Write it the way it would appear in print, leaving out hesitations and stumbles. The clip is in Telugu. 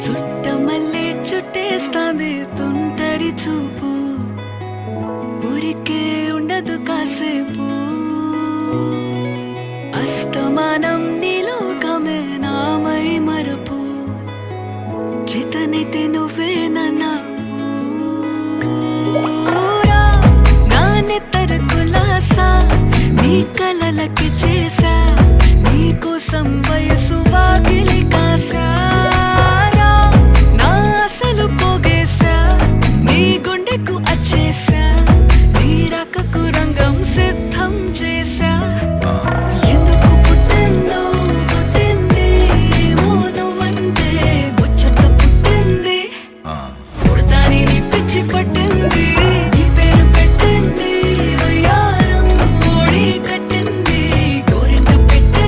చుట్టమల్లే చుట్టేస్తాంది తుంటరి చూపు, ఊరికే ఉండదు కాసేపు. అస్తమానం నీలోకమే నామై మరపు, చేతనైతే నువ్వే నాకు. నా నెత్తర కులాసా నీ కలలకి చేసా